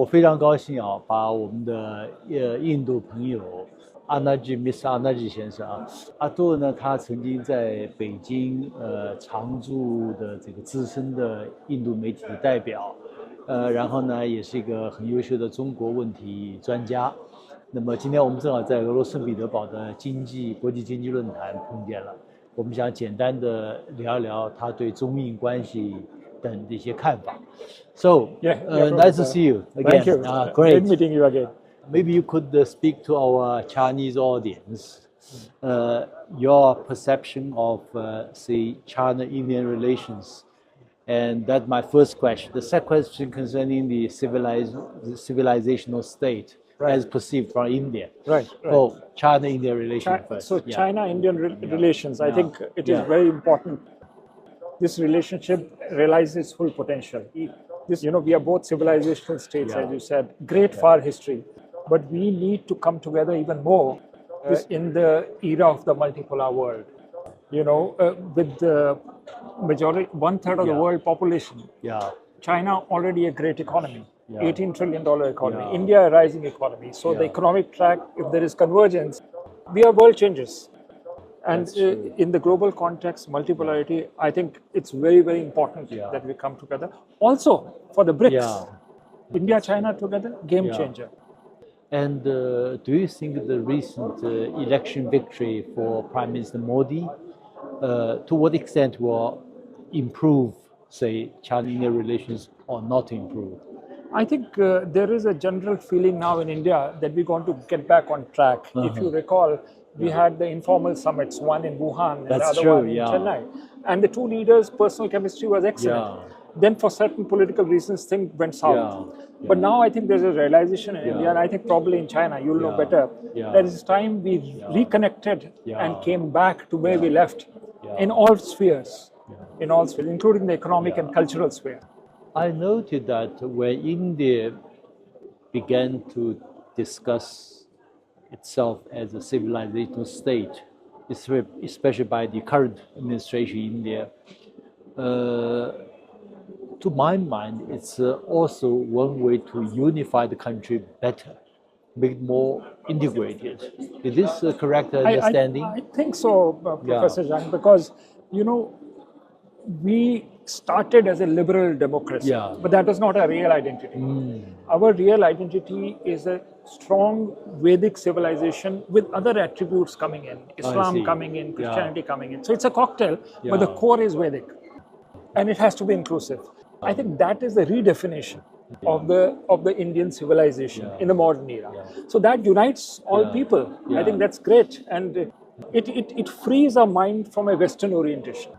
非常高兴啊，把我们的印度朋友Mr. Anaji 先生啊，阿杜呢，他曾经在北京常驻的这个资深的印度媒体的代表，然后呢，也是一个很优秀的中国问题专家。那么今天我们正好在俄罗斯彼得堡的国际经济论坛碰见了，我们想简单的聊一聊他对中印关系等的一些看法。So, nice to see you again. Thank you. Great. Great meeting you again. Maybe you could speak to our Chinese audience, your perception of, say, China-Indian relations. And that's my first question. The second question concerning the civilizational state as perceived from India. Right. Oh, China-Indian relations first. So China-Indian relations, I think it is very important. This relationship realizes its full potential. We are both civilizational states, as you said, great far history. But we need to come together even more in the era of the multipolar world. With the majority, 1/3 of the world population. China already a great economy, $18 trillion economy. India a rising economy. So the economic track, if there is convergence, we are world changers. And in the global context, multipolarity, I think it's very, very important that we come together. Also for the BRICS, India, China together, game changer. And do you think the recent election victory for Prime Minister Modi, to what extent will improve, say, China-India relations or not improve? I think there is a general feeling now in India that we're going to get back on track. If you recall, we had the informal summits, one in Wuhan and the other one in Chennai. And the two leaders' personal chemistry was excellent. Then for certain political reasons, things went south. But now I think there's a realization in India, and I think probably in China, you'll know better, that it's time we reconnected and came back to where we left in all spheres, including the economic and cultural sphere. I noted that when India began to discuss itself as a civilizational state, especially by the current administration in India, to my mind, it's also one way to unify the country better, make it more integrated. Is this a correct understanding? I think so, Professor Zhang, because, we started as a liberal democracy, but that was not our real identity. Our real identity is a strong Vedic civilization with other attributes coming in, Islam coming in, Christianity coming in. So it's a cocktail, but the core is Vedic, and it has to be inclusive. I think that is the redefinition of the Indian civilization in the modern era. So that unites all people. I think that's great, and it frees our mind from a Western orientation.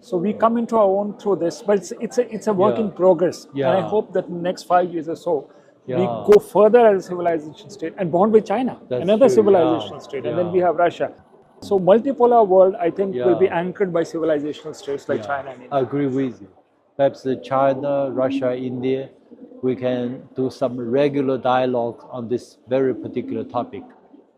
So we come into our own through this, but it's a work in progress. And I hope that in the next 5 years or so, we go further as a civilization state and bond with China, another civilization state, and then we have Russia. So multipolar world, I think, will be anchored by civilizational states like China and India. I agree with you. Perhaps China, Russia, India, we can do some regular dialogue on this very particular topic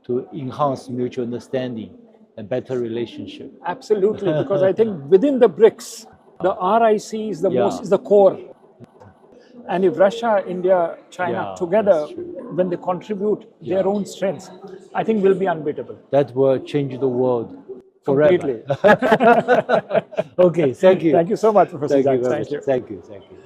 to enhance mutual understanding and better relationship. Absolutely, because I think within the BRICS, the RIC is the core. And if Russia, India, China together, when they contribute their own strengths, I think will be unbeatable. That will change the world forever. Completely. Okay, thank you. Thank you so much, Professor Zhang. Thank you. Thank you.